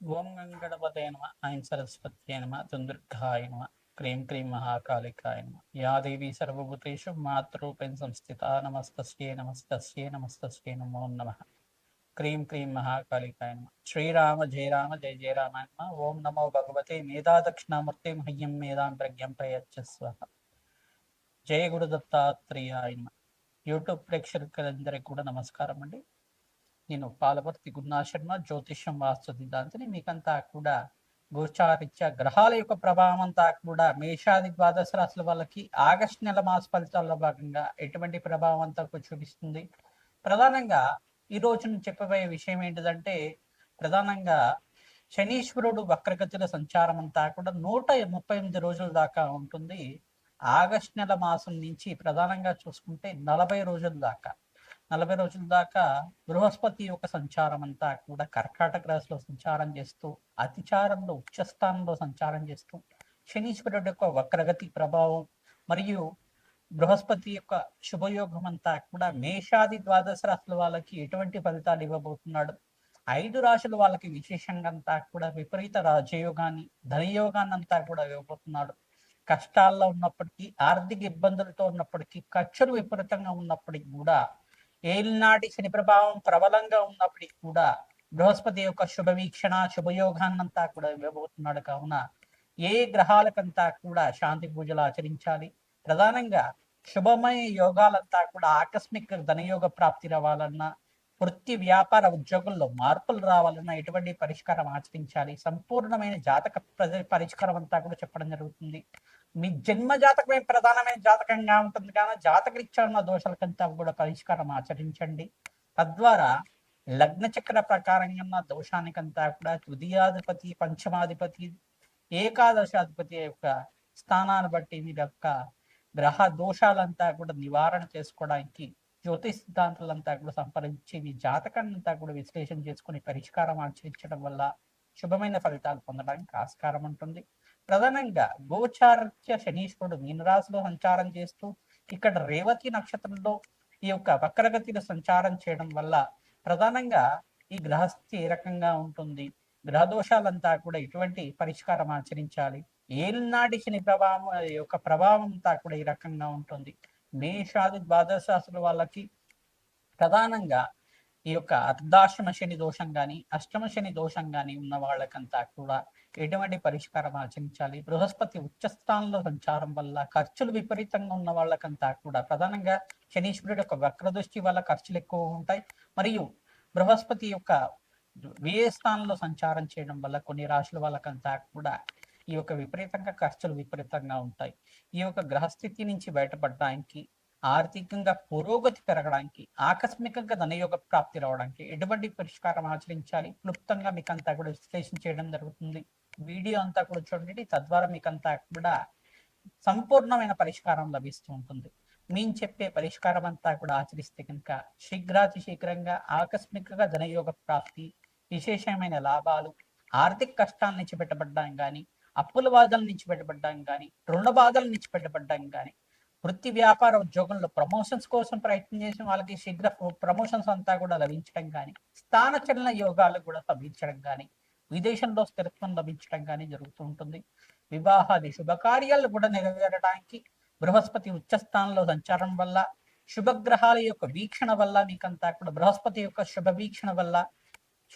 ఓం గంగణపతే నమ ఐం సరస్వత్యే నమ దుందుర్గాయ నమ క్రీం క్రీం మహాకాళికాయ నమ యా దేవీ సర్వభూతేషు మాతృరూపేణ సంస్థిత నమస్తస్యై నమస్తస్యై నమస్తస్యై నమో నమః క్రీం క్రీం మహాకాళికాయ నమ శ్రీరామ జయ రామ జయ జయ రామ నమ ఓం నమో భగవతే మేధా దక్షిణామూర్తి మహ్యం మేధాం ప్రజ్ఞం ప్రయచ్చస్వ జయ గురు దత్తాత్రేయాయ నమ యూట్యూబ్ ప్రేక్షకులందరికీ కూడా నమస్కారం అండి. నేను పాలపర్తి గురునాథ శర్మ జ్యోతిష్యం వాస్తు సిద్ధాంతిని. మీకంతా కూడా గోచారిత్య గ్రహాల యొక్క ప్రభావం అంతా కూడా మేషాది ద్వాదశ రాశుల వాళ్ళకి ఆగస్టు నెల మాస ఫలితాల్లో భాగంగా ఎటువంటి ప్రభావం అంతా చూపిస్తుంది. ప్రధానంగా ఈ రోజు నేను చెప్పబోయే విషయం ఏంటిదంటే, ప్రధానంగా శనీశ్వరుడు వక్రగతిల సంచారం అంతా కూడా 138 రోజుల దాకా ఉంటుంది. ఆగస్టు నెల మాసం నుంచి ప్రధానంగా చూసుకుంటే 40 రోజుల దాకా బృహస్పతి యొక్క సంచారం అంతా కూడా కర్కాటక రాశిలో సంచారం చేస్తూ, అతిచారంలో ఉచ్చస్థానంలో సంచారం చేస్తూ, శనీశ్వరుడు యొక్క వక్రగతి ప్రభావం మరియు బృహస్పతి యొక్క శుభయోగం అంతా కూడా మేషాది ద్వాదశ రాశుల వాళ్ళకి ఎటువంటి ఫలితాలు ఇవ్వబోతున్నాడు, 5 రాశుల వాళ్ళకి విశేషంగా అంతా కూడా విపరీత రాజయోగాన్ని ధనయోగాన్ని అంతా కూడా ఇవ్వబోతున్నాడు. కష్టాల్లో ఉన్నప్పటికీ, ఆర్థిక ఇబ్బందులతో ఉన్నప్పటికీ, ఖర్చులు విపరీతంగా ఉన్నప్పటికీ కూడా, ఏలినాటి శని ప్రభావం ప్రబలంగా ఉన్నప్పటికీ కూడా బృహస్పతి యొక్క శుభ వీక్షణ శుభయోగాన్నంతా కూడా ఇవ్వబోతున్నాడు. కావున ఏ గ్రహాలకంతా కూడా శాంతి పూజలు ఆచరించాలి, ప్రధానంగా శుభమయ యోగాలంతా కూడా ఆకస్మిక ధనయోగ ప్రాప్తి రావాలన్నా, వృత్తి వ్యాపార ఉద్యోగుల్లో మార్పులు రావాలన్నా ఎటువంటి పరిష్కారం ఆచరించాలి, సంపూర్ణమైన జాతక పరిష్కారం అంతా కూడా చెప్పడం జరుగుతుంది. మీ జన్మ జాతకమే ప్రధానమైన జాతకంగా ఉంటుంది కానీ జాతకరీత్యా ఉన్న దోషాలకంతా కూడా పరిష్కారం ఆచరించండి. తద్వారా లగ్న చక్ర ప్రకారంగా ఉన్న దోషానికంతా కూడా తృతీయాధిపతి, పంచమాధిపతి, ఏకాదశాధిపతి యొక్క స్థానాన్ని బట్టి వీరి యొక్క గ్రహ దోషాలంతా కూడా నివారణ చేసుకోవడానికి జ్యోతిష్ సిద్ధాంతాలంతా కూడా సంప్రదించి మీ జాతకాన్ని అంతా కూడా విశ్లేషణ చేసుకుని పరిష్కారం ఆచరించడం వల్ల శుభమైన ఫలితాలు పొందడానికి ఆస్కారం ఉంటుంది. ప్రధానంగా గోచారత్య శనీశ్వరుడు మీనరాశిలో సంచారం చేస్తూ ఇక్కడ రేవతి నక్షత్రంలో ఈ యొక్క వక్రగతిలో సంచారం చేయడం వల్ల ప్రధానంగా ఈ గ్రహస్థితి ఏ రకంగా ఉంటుంది, గ్రహ దోషాలంతా కూడా ఎటువంటి పరిష్కారం ఆచరించాలి, ఏలినాటి శని ప్రభావం యొక్క ప్రభావం అంతా కూడా ఈ రకంగా ఉంటుంది. మేషాది ద్వాదశ రాశుల వాళ్ళకి ప్రధానంగా ఈ యొక్క అర్ధాశ్రమ శని దోషం కానీ అష్టమ శని దోషం కానీ ఉన్న వాళ్ళకంతా కూడా ఎటువంటి పరిష్కారం ఆచరించాలి, బృహస్పతి ఉచ్చస్థానంలో సంచారం వల్ల ఖర్చులు విపరీతంగా ఉన్న వాళ్ళకంతా కూడా ప్రధానంగా శనీశ్వరుడు యొక్క వక్ర దృష్టి వల్ల ఖర్చులు ఎక్కువ ఉంటాయి. మరియు బృహస్పతి యొక్క వ్యయ స్థానంలో సంచారం చేయడం వల్ల కొన్ని రాశుల వాళ్ళకంతా కూడా ఈ యొక్క విపరీతంగా ఖర్చులు విపరీతంగా ఉంటాయి. ఈ యొక్క గ్రహస్థితి నుంచి బయటపడడానికి, ఆర్థికంగా పురోగతి పెరగడానికి, ఆకస్మికంగా ధనయోగ ప్రాప్తి రావడానికి ఎటువంటి పరిష్కారం ఆచరించాలి క్లుప్తంగా మీకు అంతా కూడా విశ్లేషణ చేయడం జరుగుతుంది. వీడియో అంతా కూడా చూడండి, తద్వారా మీకు అంతా కూడా సంపూర్ణమైన పరిష్కారం లభిస్తూ ఉంటుంది. మేము చెప్పే పరిష్కారం అంతా కూడా ఆచరిస్తే కనుక శీఘ్రాతి శీఘ్రంగా ఆకస్మికంగా ధనయోగ ప్రాప్తి, విశేషమైన లాభాలు, ఆర్థిక కష్టాల నుంచి పెట్టబడ్డం కానీ, అప్పుల బాధల నుంచి పెట్టబడ్డం కానీ, రుణ బాధల నుంచి పెట్టబడ్డం కానీ, వృత్తి వ్యాపార ఉద్యోగంలో ప్రమోషన్స్ కోసం ప్రయత్నం చేసిన వాళ్ళకి శీఘ్ర ప్రమోషన్స్ అంతా కూడా లభించడం కానీ, స్థానచలన యోగాలు కూడా లభించడం కానీ, విదేశంలో స్థిరత్వం లభించడం కానీ జరుగుతూ ఉంటుంది. వివాహాది శుభకార్యాలు కూడా నెరవేరడానికి బృహస్పతి ఉచ్చస్థానంలో సంచారం వల్ల, శుభగ్రహాల యొక్క వీక్షణ వల్ల మీకంతా కూడా బృహస్పతి యొక్క శుభ వీక్షణ వల్ల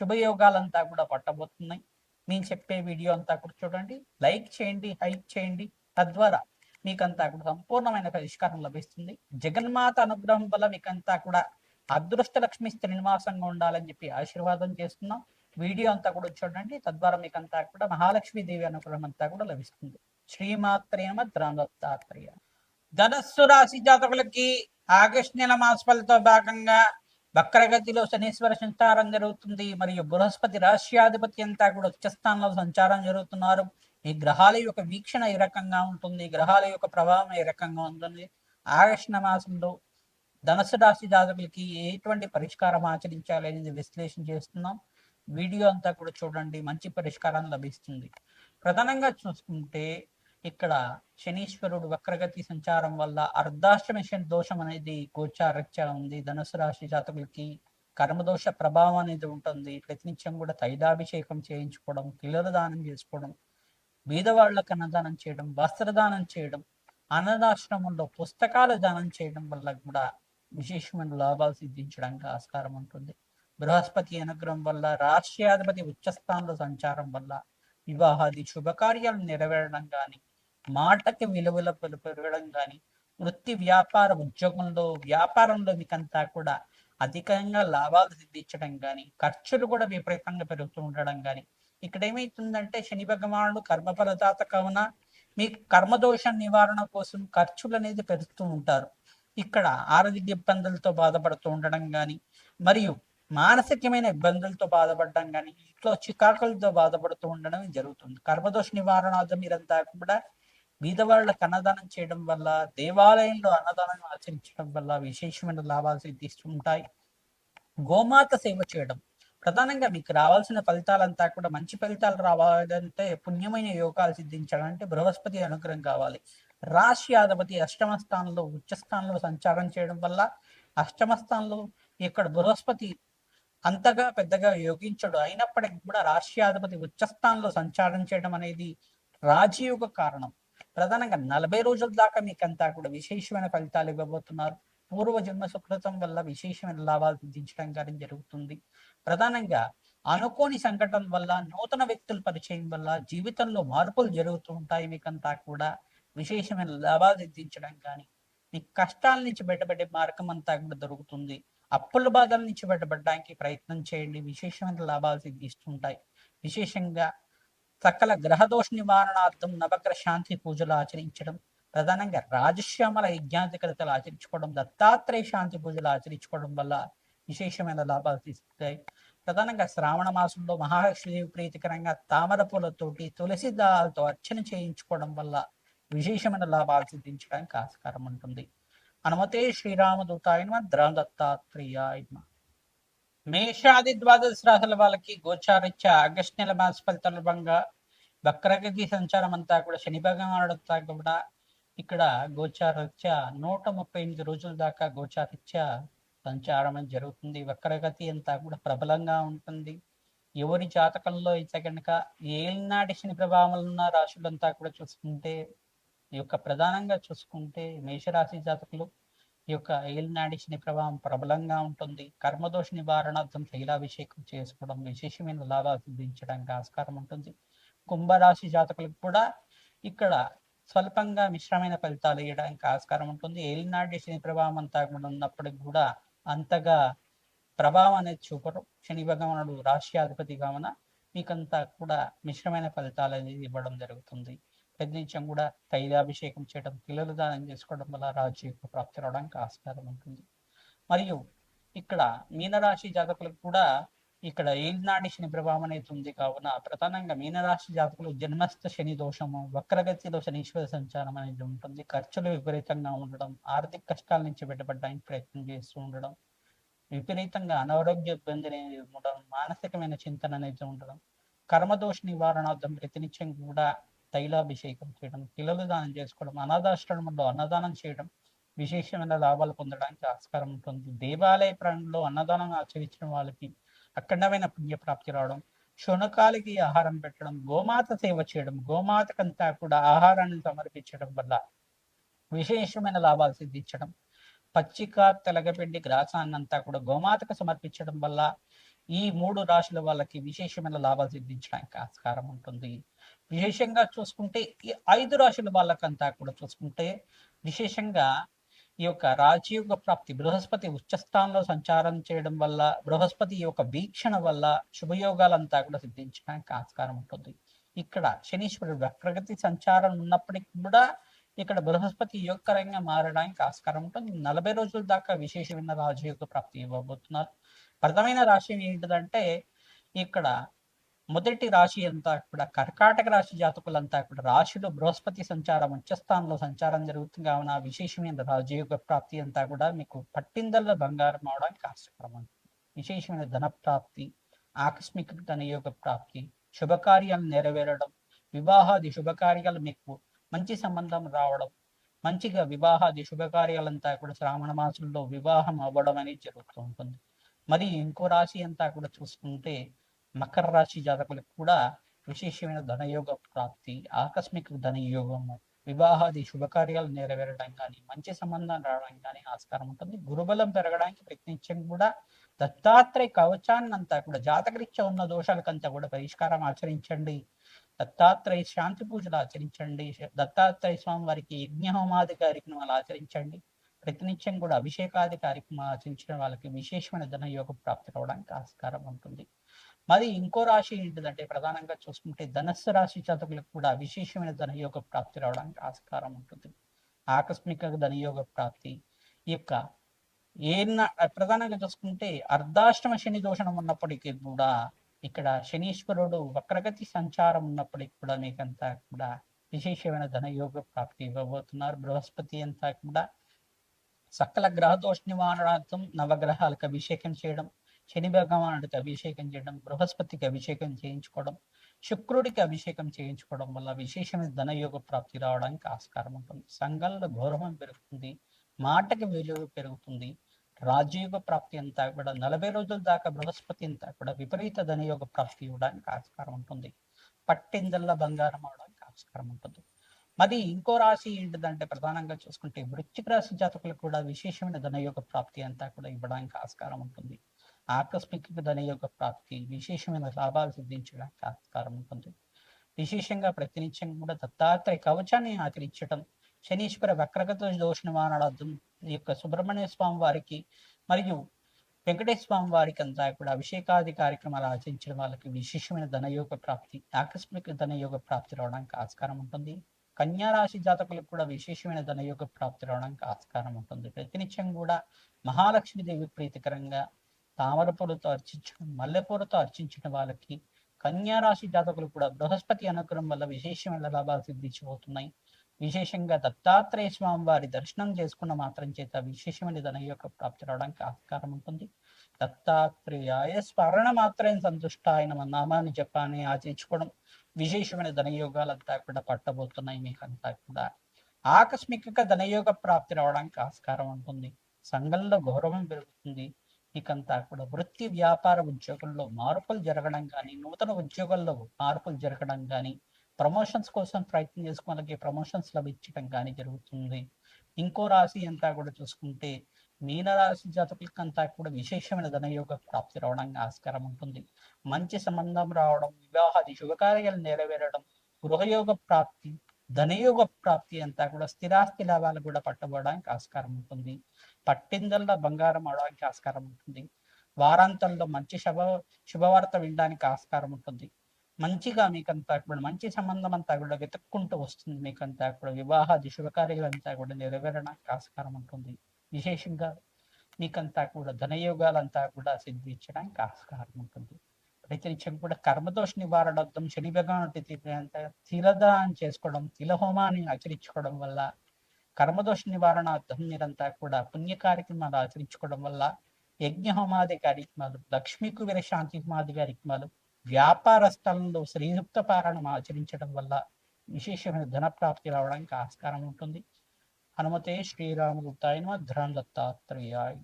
శుభయోగాలంతా కూడా పట్టబోతున్నాయి. నేను చెప్పే వీడియో అంతా కూడా చూడండి, లైక్ చేయండి, హైప్ చేయండి. తద్వారా మీకంతా కూడా సంపూర్ణమైన పరిష్కారం లభిస్తుంది. జగన్మాత అనుగ్రహం వల్ల మీకంతా కూడా అదృష్ట లక్ష్మి శ్రీనివాసంగా ఉండాలని చెప్పి ఆశీర్వాదం చేస్తున్నాం. వీడియో అంతా కూడా చూడండి, తద్వారా మీకంతా కూడా మహాలక్ష్మి దేవి అనుగ్రహం అంతా కూడా లభిస్తుంది. శ్రీమాత్రే నమః. దత్తాత్రేయ. ధనస్సు రాశి జాతకులకి ఆగస్టు నెల మాసఫలితో భాగంగా వక్రగతిలో శనీశ్వర సంచారం జరుగుతుంది. మరియు బృహస్పతి రాష్ట్రాధిపతి అంతా కూడా ఉచ్చస్థానంలో సంచారం జరుగుతున్నారు. ఈ గ్రహాల యొక్క వీక్షణ ఏ రకంగా ఉంటుంది, గ్రహాల యొక్క ప్రభావం ఏ రకంగా ఉంటుంది, ఆగస్టు మాసంలో ధనుసు రాశి జాతకులకి ఎటువంటి పరిష్కారం ఆచరించాలి అనేది విశ్లేషణ చేస్తున్నాం. వీడియో అంతా కూడా చూడండి, మంచి పరిష్కారం లభిస్తుంది. ప్రధానంగా చూసుకుంటే ఇక్కడ శనీశ్వరుడు వక్రగతి సంచారం వల్ల అర్ధాష్టమ శని దోషం అనేది గోచారత్య ఉంది ధనుసు రాశి జాతకులకి. కర్మదోష ప్రభావం అనేది ఉంటుంది. ప్రతినిత్యం కూడా తైలాభిషేకం చేయించుకోవడం, పిల్లల దానం చేసుకోవడం, బీదవాళ్లకు అన్నదానం చేయడం, వస్త్రదానం చేయడం, అనాథాశ్రమంలో పుస్తకాల దానం చేయడం వల్ల కూడా విశేషమైన లాభాలు సిద్ధించడానికి ఆస్కారం ఉంటుంది. బృహస్పతి అనుగ్రహం వల్ల, రాష్ట్రాధిపతి ఉచ్చస్థానంలో సంచారం వల్ల వివాహాది శుభకార్యాలు నెరవేరడం కానీ, మాటకి విలువల పెరగడం కానీ, వృత్తి వ్యాపార ఉద్యోగంలో వ్యాపారంలో మీకంతా కూడా అధికంగా లాభాలు సిద్ధించడం కానీ, ఖర్చులు కూడా విపరీతంగా పెరుగుతూ ఉండడం కానీ, ఇక్కడ ఏమైతుందంటే శని భగవానుడు కర్మఫలదాత కావున మీ కర్మదోష నివారణ కోసం ఖర్చులు అనేది పెరుగుతూ ఉంటారు. ఇక్కడ ఆరోగ్య ఇబ్బందులతో బాధపడుతూ ఉండడం కానీ, మరియు మానసికమైన ఇబ్బందులతో బాధపడడం కానీ, ఇంట్లో చికాకులతో బాధపడుతూ ఉండడం జరుగుతుంది. కర్మదోష నివారణార్థం మీరంతా కూడా బీదవాళ్ళకు అన్నదానం చేయడం వల్ల, దేవాలయంలో అన్నదానం ఆచరించడం వల్ల విశేషమైన లాభాలు సిద్ధిస్తూ ఉంటాయి. గోమాత సేవ చేయడం ప్రధానంగా మీకు రావాల్సిన ఫలితాలంతా కూడా మంచి ఫలితాలు రావాలంటే, పుణ్యమైన యోగాలు సిద్ధించాలంటే బృహస్పతి అనుగ్రహం కావాలి. రాష్ట్రాధిపతి అష్టమ స్థానంలో ఉచ్చస్థానంలో సంచారం చేయడం వల్ల, అష్టమ స్థానంలో ఇక్కడ బృహస్పతి అంతగా పెద్దగా యోగించడు, అయినప్పటికీ కూడా రాష్ట్రాధిపతి ఉచ్చస్థానంలో సంచారం చేయడం అనేది రాజయోగ కారణం. ప్రధానంగా 40 రోజుల దాకా మీకంతా కూడా విశేషమైన ఫలితాలు ఇవ్వబోతున్నారు. పూర్వ జన్మ సుకృతం వల్ల విశేషమైన లాభాలు సిద్ధించడం కానీ జరుగుతుంది. ప్రధానంగా అనుకోని సంఘటన వల్ల, నూతన వ్యక్తుల పరిచయం వల్ల జీవితంలో మార్పులు జరుగుతూ ఉంటాయి. మీకంతా కూడా విశేషమైన లాభాలు సిద్ధించడం కానీ, మీ కష్టాల నుంచి బయటపడే మార్గం అంతా కూడా దొరుకుతుంది. అప్పుల బాధల నుంచి బయటపడడానికి ప్రయత్నం చేయండి, విశేషమైన లాభాలు సిద్ధిస్తుంటాయి. విశేషంగా సకల గ్రహదోష నివారణార్థం నవగ్రహ శాంతి పూజలు ఆచరించడం, ప్రధానంగా రాజశ్యామల యజ్ఞాధికతలు ఆచరించుకోవడం, దత్తాత్రేయ శాంతి పూజలు ఆచరించుకోవడం వల్ల విశేషమైన లాభాలు తీస్తాయి. ప్రధానంగా శ్రావణ మాసంలో మహాలక్ష్మీదేవి ప్రీతికరంగా తామర పూలతోటి, తులసి దళాలతో అర్చన చేయించుకోవడం వల్ల విశేషమైన లాభాలు సిద్ధించడానికి ఆస్కారం ఉంటుంది. హనుమతే శ్రీరామదూతాయ నమః, దత్తాత్రేయాయ నమః. మేషాది ద్వాదశ రాశుల వాళ్ళకి గోచారిత్య ఆగస్టు నెల మాస ఫలితాల భాగంగా వక్రగతి సంచారం అంతా కూడా శని భగవానుడు కూడా ఇక్కడ గోచారిత్య 138 రోజుల దాకా గోచారిత్య సంచారం అని జరుగుతుంది. వక్రగతి అంతా కూడా ప్రబలంగా ఉంటుంది. ఎవరి జాతకంలో అయితే కనుక ఏలినాటి శని ప్రభావం ఉన్న రాశులంతా కూడా చూసుకుంటే, ఈ యొక్క ప్రధానంగా చూసుకుంటే మేషరాశి జాతకులు ఈ యొక్క ఏలినాటి శని ప్రభావం ప్రబలంగా ఉంటుంది. కర్మదోష నివారణార్థం తైలాభిషేకం చేసుకోవడం విశేషమైన లాభాలు సిద్ధించడానికి ఆస్కారం ఉంటుంది. కుంభరాశి జాతకులకు కూడా ఇక్కడ స్వల్పంగా మిశ్రమైన ఫలితాలు ఇవ్వడానికి ఆస్కారం ఉంటుంది. ఏలినాటి శని ప్రభావం అంతా కూడా ఉన్నప్పటికి కూడా అంతగా ప్రభావం అనేది చూపరు. శని భగవానుడు రాష్ట్రాధిపతి కావున మీకంతా కూడా మిశ్రమైన ఫలితాలు అనేది ఇవ్వడం జరుగుతుంది. ప్రతినిత్యం కూడా తైలాభిషేకం చేయడం, పిల్లలు దానం చేసుకోవడం వల్ల రాజయోగ ప్రాప్తి రావడానికి ఆస్కారం ఉంటుంది. మరియు ఇక్కడ మీనరాశి జాతకులకు కూడా ఇక్కడ ఏలినాటి శని ప్రభావం అనేది ఉంది కావున, ప్రధానంగా మీనరాశి జాతకులు జన్మస్థ శని దోషము, వక్రగతిలో శనీశ్వర సంచారం అనేది ఉంటుంది. ఖర్చులు విపరీతంగా ఉండడం, ఆర్థిక కష్టాల నుంచి బయటపడడానికి ప్రయత్నం చేస్తూ ఉండడం, విపరీతంగా అనారోగ్య ఇబ్బంది అనేది ఉండడం, మానసికమైన చింతన అనేది ఉండడం, కర్మదోష నివారణార్థం ప్రతినిత్యం కూడా తైలాభిషేకం చేయడం, పిల్లలు దానం చేసుకోవడం, అనాథాశ్రమంలో అన్నదానం చేయడం విశేషమైన లాభాలు పొందడానికి ఆస్కారం ఉంటుంది. దేవాలయ ప్రాంగణంలో అన్నదానం ఆచరించిన వాళ్ళకి అఖండమైన పుణ్యప్రాప్తి రావడం, శునకాలకి ఆహారం పెట్టడం, గోమాత సేవ చేయడం, గోమాతకంతా కూడా ఆహారాన్ని సమర్పించడం వల్ల విశేషమైన లాభాలు సిద్ధించడం, పచ్చిక తెలగపిండి గ్రాసాన్ని అంతా కూడా గోమాతకు సమర్పించడం వల్ల ఈ 3 రాశుల వాళ్ళకి విశేషమైన లాభాలు సిద్ధించడానికి ఆస్కారం ఉంటుంది. విశేషంగా చూసుకుంటే ఈ 5 రాశుల వాళ్ళకంతా కూడా చూసుకుంటే విశేషంగా ఈ యొక్క రాజయోగ ప్రాప్తి, బృహస్పతి ఉచ్చస్థానంలో సంచారం చేయడం వల్ల, బృహస్పతి యొక్క వీక్షణ వల్ల శుభయోగాలంతా కూడా సిద్ధించడానికి ఆస్కారం ఉంటుంది. ఇక్కడ శనీశ్వరుడు వక్రగతి సంచారం ఉన్నప్పటికీ కూడా ఇక్కడ బృహస్పతి యోగకరంగా మారడానికి ఆస్కారం ఉంటుంది. 40 రోజుల దాకా విశేషమైన రాజయోగ ప్రాప్తి ఇవ్వబోతున్నారు. ప్రథమైన రాశి ఏంటిదంటే, ఇక్కడ మొదటి రాశి అంతా కూడా కర్కాటక రాశి జాతకులంతా కూడా రాశిలో బృహస్పతి సంచారం ఉచ్చస్థానంలో సంచారం జరుగుతుంది కావున విశేషమైన రాజయోగ ప్రాప్తి అంతా కూడా మీకు పట్టిందల్ల బంగారం అవడానికి ఆస్కారం ఉంటుంది. విశేషమైన ధన ప్రాప్తి, ఆకస్మిక ధనయోగ ప్రాప్తి, శుభకార్యాలు నెరవేరడం, వివాహాది శుభకార్యాలు మీకు మంచి సంబంధం రావడం, మంచిగా వివాహాది శుభకార్యాలంతా కూడా శ్రావణ మాసంలో వివాహం అవ్వడం అనేది జరుగుతూ ఉంటుంది. మరి ఇంకో రాశి అంతా కూడా చూసుకుంటే మకర రాశి జాతకులకు కూడా విశేషమైన ధనయోగ ప్రాప్తి, ఆకస్మిక ధనయోగము, వివాహాది శుభకార్యాలు నెరవేరడం కానీ, మంచి సంబంధం రావడం కానీ ఆస్కారం ఉంటుంది. గురుబలం పెరగడానికి ప్రయత్నించడం కూడా దత్తాత్రేయ కవచాన్ని అంతా కూడా జాతకరీత్యా ఉన్న దోషాలకంతా కూడా పరిష్కారం ఆచరించండి. దత్తాత్రేయ శాంతి పూజలు ఆచరించండి. దత్తాత్రేయ స్వామి వారికి యజ్ఞహోమాది కార్యక్రమాలు ఆచరించండి. ప్రతినిత్యం కూడా అభిషేకాది కార్యక్రమాలు ఆచరించిన వాళ్ళకి విశేషమైన ధనయోగ ప్రాప్తి రావడానికి ఆస్కారం ఉంటుంది. మరి ఇంకో రాశి ఏంటిదంటే ప్రధానంగా చూసుకుంటే ధనస్సు రాశి జాతకులకు కూడా విశేషమైన ధనయోగ ప్రాప్తి రావడానికి ఆస్కారం ఉంటుంది. ఆకస్మిక ధనయోగ ప్రాప్తి ఈ యొక్క ప్రధానంగా చూసుకుంటే అర్ధాష్టమ శని దోషణం ఉన్నప్పటికీ కూడా ఇక్కడ శనీశ్వరుడు వక్రగతి సంచారం ఉన్నప్పటికీ కూడా మీకంతా కూడా విశేషమైన ధనయోగ ప్రాప్తి ఇవ్వబోతున్నారు. బృహస్పతి అంతా కూడా సకల గ్రహ దోష నివారణార్థం నవగ్రహాలకు అభిషేకం చేయడం, శని భగవానుడికి అభిషేకం చేయడం, బృహస్పతికి అభిషేకం చేయించుకోవడం, శుక్రుడికి అభిషేకం చేయించుకోవడం వల్ల విశేషమైన ధనయోగ ప్రాప్తి రావడానికి ఆస్కారం ఉంటుంది. సంఘంలో గౌరవం పెరుగుతుంది, మాటకి విలువ పెరుగుతుంది. రాజయోగ ప్రాప్తి అంతా కూడా 40 రోజుల దాకా బృహస్పతి అంతా కూడా విపరీత ధనయోగ ప్రాప్తి ఇవ్వడానికి ఆస్కారం ఉంటుంది. పట్టిందల్లా బంగారం అవడానికి ఆస్కారం ఉంటుంది. మరి ఇంకో రాశి ఏంటిదంటే ప్రధానంగా చూసుకుంటే వృశ్చిక రాశి జాతకులకు కూడా విశేషమైన ధనయోగ ప్రాప్తి అంతా కూడా ఇవ్వడానికి ఆస్కారం ఉంటుంది. ఆకస్మిక ధనయోగ ప్రాప్తి, విశేషమైన లాభాలు సిద్ధించడానికి ఆస్కారం ఉంటుంది. విశేషంగా ప్రతినిత్యం కూడా దత్తాత్రేయ కవచాన్ని ఆచరించడం, శనీశ్వర వక్రగత దోష నివారణార్థం ఈ యొక్క సుబ్రహ్మణ్య స్వామి వారికి మరియు వెంకటేశ్వర స్వామి వారికి అంతా కూడా అభిషేకాది కార్యక్రమాలు ఆచరించడం వాళ్ళకి విశేషమైన ధనయోగ ప్రాప్తి, ఆకస్మిక ధనయోగ ప్రాప్తి రావడానికి ఆస్కారం ఉంటుంది. కన్యా రాశి జాతకులకు కూడా విశేషమైన ధనయోగ ప్రాప్తి రావడానికి ఆస్కారం ఉంటుంది. ప్రతినిత్యం కూడా మహాలక్ష్మీదేవి ప్రీతికరంగా తామరపూలతో అర్చించడం, మల్లెపూలతో అర్చించిన వాళ్ళకి కన్యా రాశి జాతకులు కూడా బృహస్పతి అనుగ్రహం వల్ల విశేషమైన లాభాలు సిద్ధించబోతున్నాయి. విశేషంగా దత్తాత్రేయ స్వామి వారి దర్శనం చేసుకున్న మాత్రం చేత విశేషమైన ధనయోగ ప్రాప్తి రావడానికి ఆస్కారం ఉంటుంది. దత్తాత్రేయాయ స్మరణ మాత్రం సంతుష్ట ఆయన నామాన్ని జపాన్ని ఆచరించుకోవడం విశేషమైన ధనయోగాలంతా కూడా పట్టబోతున్నాయి. మీకంతా కూడా ఆకస్మిక ధనయోగ ప్రాప్తి రావడానికి ఆస్కారం ఉంటుంది. సంఘంలో గౌరవం పెరుగుతుంది. మీకంతా కూడా వృత్తి వ్యాపార ఉద్యోగుల్లో మార్పులు జరగడం కానీ, నూతన ఉద్యోగాల్లో మార్పులు జరగడం కానీ, ప్రమోషన్స్ కోసం ప్రయత్నం చేసుకోవడానికి ప్రమోషన్స్ లభించడం కానీ జరుగుతుంది. ఇంకో రాశి అంతా కూడా చూసుకుంటే మీనరాశి జాతకులకంతా కూడా విశేషమైన ధనయోగ ప్రాప్తి రావడానికి ఆస్కారం ఉంటుంది. మంచి సంబంధం రావడం, వివాహాది శుభకార్యాలు నెరవేరడం, గృహయోగ ప్రాప్తి, ధనయోగ ప్రాప్తి అంతా కూడా స్థిరాస్తి లాభాలు కూడా పట్టబడడానికి ఆస్కారం ఉంటుంది. పట్టిందల్లా బంగారం అవడానికి ఆస్కారం ఉంటుంది. వారాంతంలో మంచి శుభవార్త వినడానికి ఆస్కారం ఉంటుంది. మంచిగా మీకంతా కూడా మంచి సంబంధం అంతా కూడా వెతుక్కుంటూ వస్తుంది. మీకంతా కూడా వివాహాది శుభకార్యాలు అంతా కూడా నెరవేరడానికి ఆస్కారం ఉంటుంది. విశేషంగా మీకంతా కూడా ధనయోగాలంతా కూడా సిద్ధించడానికి ఆస్కారం ఉంటుంది. ప్రతినిత్యం కూడా కర్మదోష నివారణార్థం శని భగవానుడి తిలదానం చేసుకోవడం, తిలహోమాన్ని ఆచరించుకోవడం వల్ల కర్మదోష నివారణార్థం మీరంతా కూడా పుణ్య కార్యక్రమాలు ఆచరించుకోవడం వల్ల యజ్ఞహోమాది కార్యక్రమాలు, లక్ష్మీ కుబేర శాంతి హోమాది కార్యక్రమాలు, వ్యాపార స్థలంలో శ్రీయుక్త పారాయణం ఆచరించడం వల్ల విశేషమైన ధన ప్రాప్తి రావడానికి ఆస్కారం ఉంటుంది. హనుమతే శ్రీరామగుప్తాయ నమః. దత్తాత్రేయాయ.